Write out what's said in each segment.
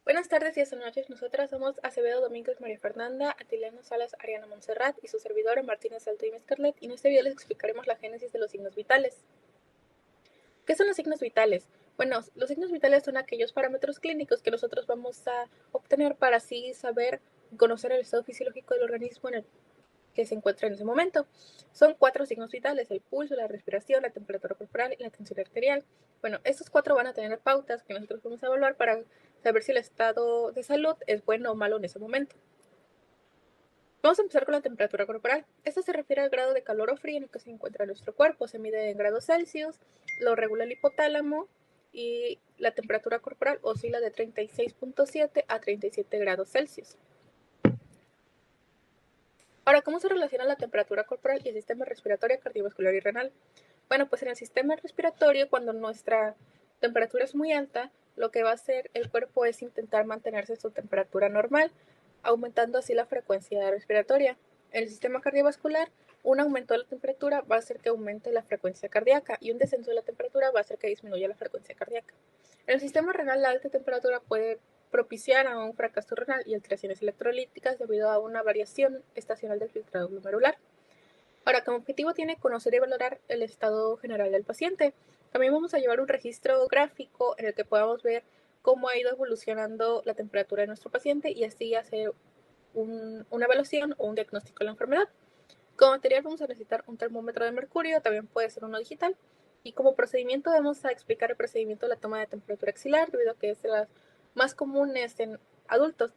Buenas tardes y hasta noches. Nosotras somos Acevedo Domínguez María Fernanda, Atiliano Salas Ariana Montserrat y su servidora Martínez Alto y Scarlett, y en este video les explicaremos la génesis de los signos vitales. ¿Qué son los signos vitales? Bueno, los signos vitales son aquellos parámetros clínicos que nosotros vamos a obtener para así saber y conocer el estado fisiológico del organismo en el que se encuentra en ese momento. Son 4 signos vitales: el pulso, la respiración, la temperatura corporal y la tensión arterial. Bueno, estos 4 van a tener pautas que nosotros vamos a evaluar para saber si el estado de salud es bueno o malo en ese momento. Vamos a empezar con la temperatura corporal. Esta se refiere al grado de calor o frío en el que se encuentra nuestro cuerpo. Se mide en grados Celsius, lo regula el hipotálamo y la temperatura corporal oscila de 36.7 a 37 grados Celsius. Ahora, ¿cómo se relaciona la temperatura corporal y el sistema respiratorio, cardiovascular y renal? Bueno, pues en el sistema respiratorio, cuando nuestra temperatura es muy alta, lo que va a hacer el cuerpo es intentar mantenerse en su temperatura normal, aumentando así la frecuencia respiratoria. En el sistema cardiovascular, un aumento de la temperatura va a hacer que aumente la frecuencia cardíaca y un descenso de la temperatura va a hacer que disminuya la frecuencia cardíaca. En el sistema renal, la alta temperatura puede propiciar a un fracaso renal y alteraciones electrolíticas debido a una variación estacional del filtrado glomerular. Ahora, como objetivo tiene conocer y valorar el estado general del paciente. También vamos a llevar un registro gráfico en el que podamos ver cómo ha ido evolucionando la temperatura de nuestro paciente y así hacer una evaluación o un diagnóstico de la enfermedad. Como material vamos a necesitar un termómetro de mercurio, también puede ser uno digital. Y como procedimiento vamos a explicar el procedimiento de la toma de temperatura axilar, debido a que es de las más comunes en adultos.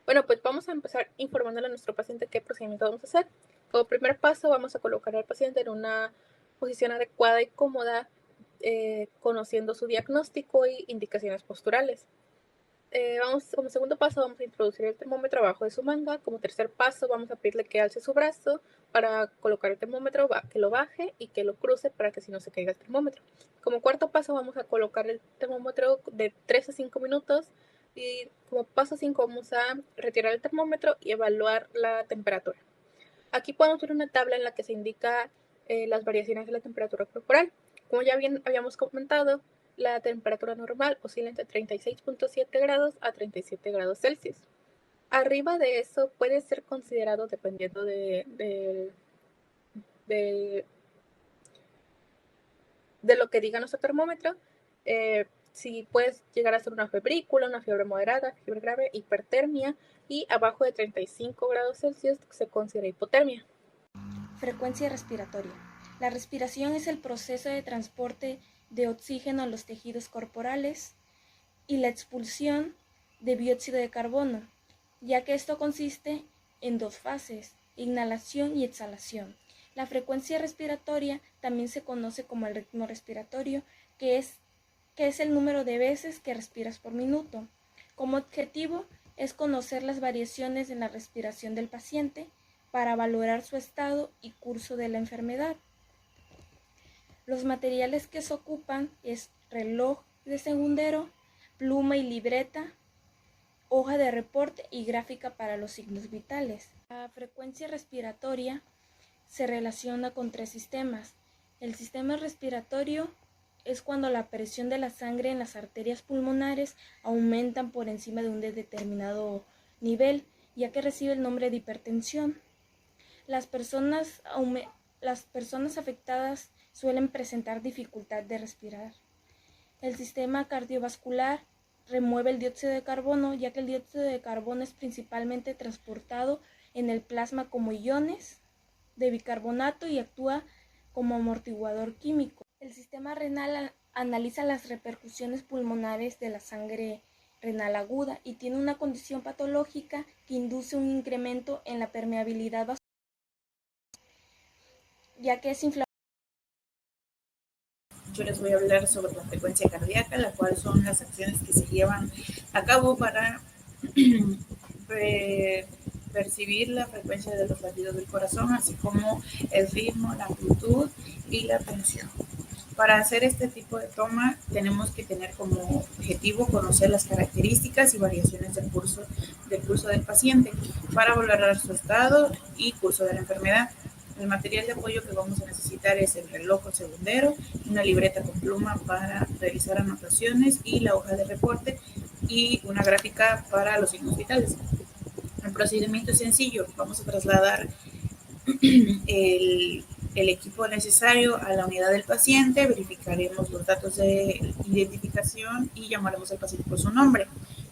Bueno, pues vamos a empezar informándole a nuestro paciente qué procedimiento vamos a hacer. Como primer paso vamos a colocar al paciente en una posición adecuada y cómoda, conociendo su diagnóstico y indicaciones posturales. Como segundo paso vamos a introducir el termómetro abajo de su manga. Como tercer paso vamos a pedirle que alce su brazo para colocar el termómetro, que lo baje y que lo cruce para que si no se caiga el termómetro. Como cuarto paso vamos a colocar el termómetro de 3 a 5 minutos y como paso 5 vamos a retirar el termómetro y evaluar la temperatura. Aquí podemos ver una tabla en la que se indica las variaciones de la temperatura corporal. Como ya bien habíamos comentado, la temperatura normal oscila entre 36.7 grados a 37 grados Celsius. Arriba de eso puede ser considerado, dependiendo de lo que diga nuestro termómetro, si puedes llegar a ser una febrícula, una fiebre moderada, fiebre grave, hipertermia, y abajo de 35 grados Celsius se considera hipotermia. Frecuencia respiratoria. La respiración es el proceso de transporte de oxígeno a los tejidos corporales y la expulsión de dióxido de carbono, ya que esto consiste en 2 fases, inhalación y exhalación. La frecuencia respiratoria también se conoce como el ritmo respiratorio, que es el número de veces que respiras por minuto. Como objetivo es conocer las variaciones en la respiración del paciente para valorar su estado y curso de la enfermedad. Los materiales que se ocupan es reloj de segundero, pluma y libreta, hoja de reporte y gráfica para los signos vitales. La frecuencia respiratoria se relaciona con 3 sistemas. El sistema respiratorio es cuando la presión de la sangre en las arterias pulmonares aumentan por encima de un determinado nivel, ya que recibe el nombre de hipertensión. Las personas afectadas suelen presentar dificultad de respirar. El sistema cardiovascular remueve el dióxido de carbono, ya que el dióxido de carbono es principalmente transportado en el plasma como iones de bicarbonato y actúa como amortiguador químico. El sistema renal analiza las repercusiones pulmonares de la sangre renal aguda y tiene una condición patológica que induce un incremento en la permeabilidad vascular, ya que es inflamatorio. Yo les voy a hablar sobre la frecuencia cardíaca, la cual son las acciones que se llevan a cabo para percibir la frecuencia de los latidos del corazón, así como el ritmo, la amplitud y la tensión. Para hacer este tipo de toma tenemos que tener como objetivo conocer las características y variaciones del pulso del paciente para valorar su estado y curso de la enfermedad. El material de apoyo que vamos a necesitar es el reloj o segundero, una libreta con pluma para realizar anotaciones y la hoja de reporte y una gráfica para los signos vitales. El procedimiento es sencillo, vamos a trasladar el equipo necesario a la unidad del paciente, verificaremos los datos de identificación y llamaremos al paciente por su nombre.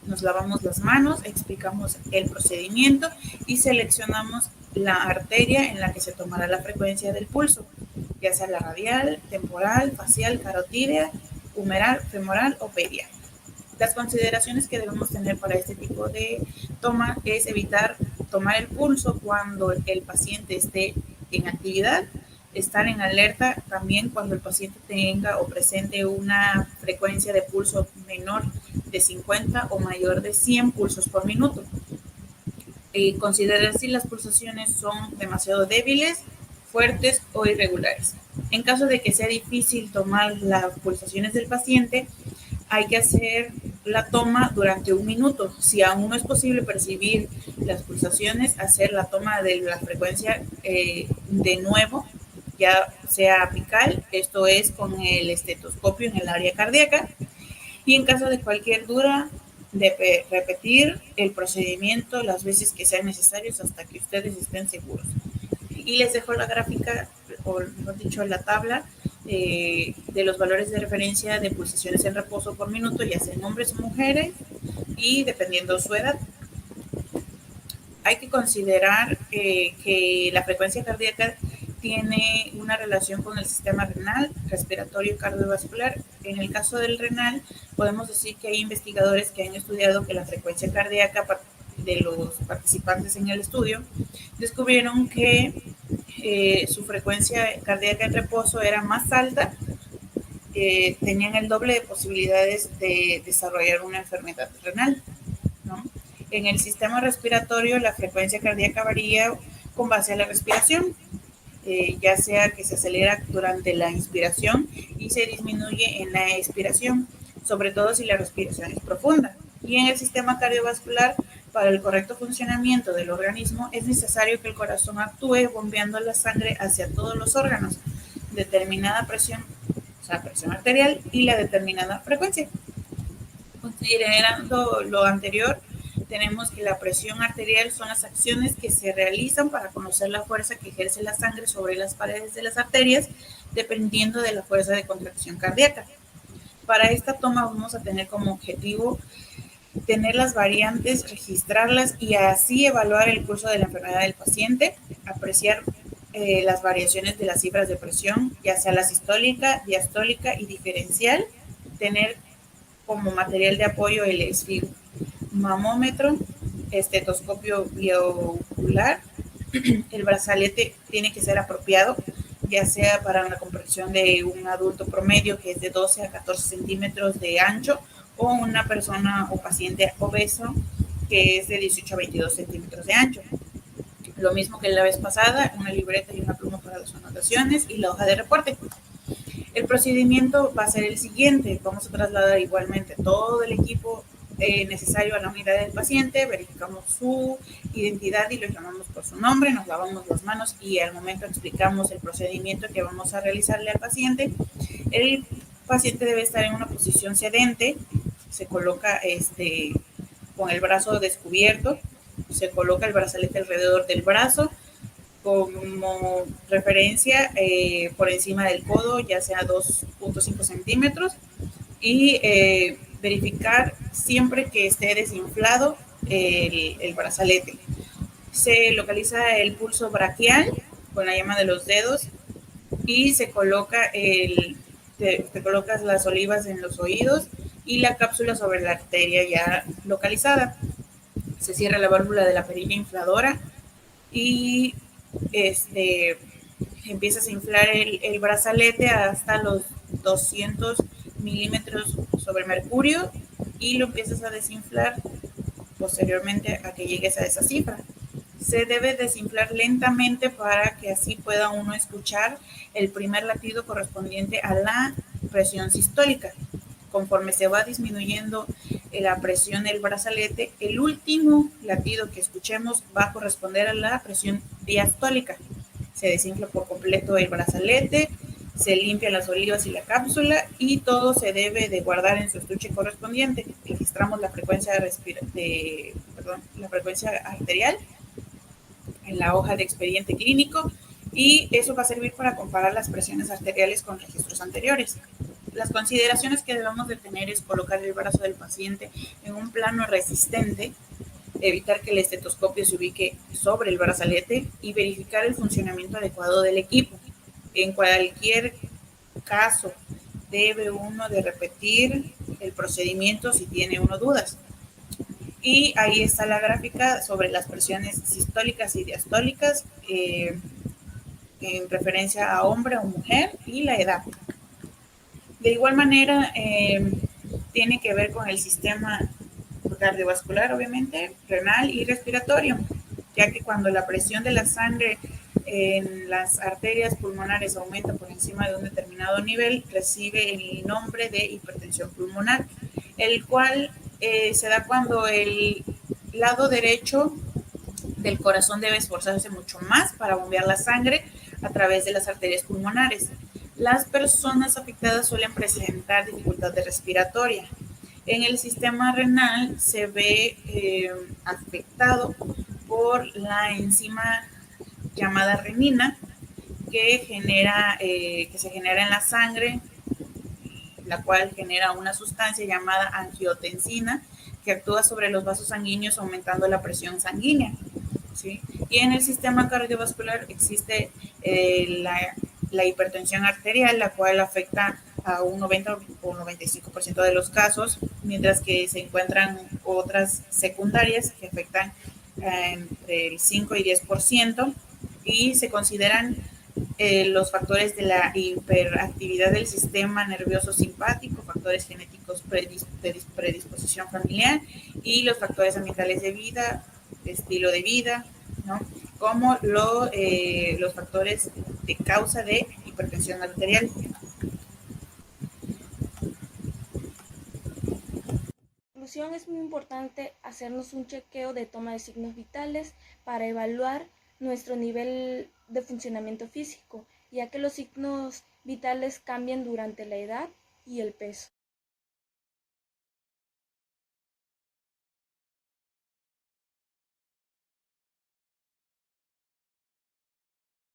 Nos lavamos las manos, explicamos el procedimiento y seleccionamos la arteria en la que se tomará la frecuencia del pulso, ya sea la radial, temporal, facial, carotídea, humeral, femoral o pedia. Las consideraciones que debemos tener para este tipo de toma es evitar tomar el pulso cuando el paciente esté en actividad, estar en alerta también cuando el paciente tenga o presente una frecuencia de pulso menor de 50 o mayor de 100 pulsos por minuto. Considerar si las pulsaciones son demasiado débiles, fuertes o irregulares. En caso de que sea difícil tomar las pulsaciones del paciente, hay que hacer la toma durante 1 minuto. Si aún no es posible percibir las pulsaciones, hacer la toma de la frecuencia de nuevo, ya sea apical, esto es con el estetoscopio en el área cardíaca, y en caso de cualquier duda, de repetir el procedimiento las veces que sean necesarios hasta que ustedes estén seguros. Y les dejo la gráfica, o mejor dicho, la tabla de los valores de referencia de pulsaciones en reposo por minuto, ya sean hombres o mujeres, y dependiendo su edad. Hay que considerar que la frecuencia cardíaca tiene una relación con el sistema renal, respiratorio y cardiovascular. En el caso del renal, podemos decir que hay investigadores que han estudiado que la frecuencia cardíaca de los participantes en el estudio descubrieron que su frecuencia cardíaca en reposo era más alta, tenían el doble de posibilidades de desarrollar una enfermedad renal, ¿no? En el sistema respiratorio, la frecuencia cardíaca varía con base a la respiración, ya sea que se acelera durante la inspiración y se disminuye en la expiración, sobre todo si la respiración es profunda. Y en el sistema cardiovascular, para el correcto funcionamiento del organismo, es necesario que el corazón actúe bombeando la sangre hacia todos los órganos, determinada presión, o sea, presión arterial y la determinada frecuencia. Considerando lo anterior, tenemos que la presión arterial son las acciones que se realizan para conocer la fuerza que ejerce la sangre sobre las paredes de las arterias, dependiendo de la fuerza de contracción cardíaca. Para esta toma vamos a tener como objetivo tener las variantes, registrarlas y así evaluar el curso de la enfermedad del paciente, apreciar las variaciones de las cifras de presión, ya sea la sistólica, diastólica y diferencial, tener como material de apoyo el esfigmomómetro, estetoscopio biocular. El brazalete tiene que ser apropiado, ya sea para una comprensión de un adulto promedio que es de 12 a 14 centímetros de ancho o una persona o paciente obeso que es de 18 a 22 centímetros de ancho. Lo mismo que la vez pasada, una libreta y una pluma para las anotaciones y la hoja de reporte. El procedimiento va a ser el siguiente. Vamos a trasladar igualmente todo el equipo necesario a la unidad del paciente, verificamos su identidad y lo llamamos por su nombre, nos lavamos las manos y al momento explicamos el procedimiento que vamos a realizarle al paciente. El paciente debe estar en una posición sedente, se coloca con el brazo descubierto, se coloca el brazalete alrededor del brazo, como referencia por encima del codo, ya sea 2.5 centímetros, y verificar siempre que esté desinflado el brazalete. Se localiza el pulso braquial con la yema de los dedos y se coloca te colocas las olivas en los oídos y la cápsula sobre la arteria ya localizada. Se cierra la válvula de la perilla infladora y empiezas a inflar el brazalete hasta los 200 milímetros sobre mercurio y lo empiezas a desinflar posteriormente a que llegues a esa cifra. Se debe desinflar lentamente para que así pueda uno escuchar el primer latido correspondiente a la presión sistólica. Conforme se va disminuyendo la presión del brazalete, el último latido que escuchemos va a corresponder a la presión diastólica. se desinfla por completo el brazalete, se limpian las olivas y la cápsula y todo se debe de guardar en su estuche correspondiente. Registramos la frecuencia, la frecuencia arterial en la hoja de expediente clínico y eso va a servir para comparar las presiones arteriales con registros anteriores. Las consideraciones que debemos de tener es colocar el brazo del paciente en un plano resistente, evitar que el estetoscopio se ubique sobre el brazalete y verificar el funcionamiento adecuado del equipo. En cualquier caso, debe uno de repetir el procedimiento si tiene uno dudas. Y ahí está la gráfica sobre las presiones sistólicas y diastólicas en referencia a hombre o mujer y la edad. De igual manera, tiene que ver con el sistema cardiovascular, obviamente, renal y respiratorio, ya que cuando la presión de la sangre en las arterias pulmonares aumenta por encima de un determinado nivel, recibe el nombre de hipertensión pulmonar, el cual se da cuando el lado derecho del corazón debe esforzarse mucho más para bombear la sangre a través de las arterias pulmonares. Las personas afectadas suelen presentar dificultad respiratoria. En el sistema renal se ve afectado por la enzima llamada renina que se genera en la sangre, la cual genera una sustancia llamada angiotensina que actúa sobre los vasos sanguíneos aumentando la presión sanguínea. ¿Sí? Y en el sistema cardiovascular existe la hipertensión arterial, la cual afecta a un 90 o 95% de los casos, mientras que se encuentran otras secundarias que afectan entre el 5 y 10% y se consideran los factores de la hiperactividad del sistema nervioso simpático, factores genéticos de predisposición familiar y los factores ambientales de vida, de estilo de vida, ¿no? Como los factores de causa de hipertensión arterial. En conclusión, es muy importante hacernos un chequeo de toma de signos vitales para evaluar nuestro nivel de funcionamiento físico, ya que los signos vitales cambian durante la edad y el peso.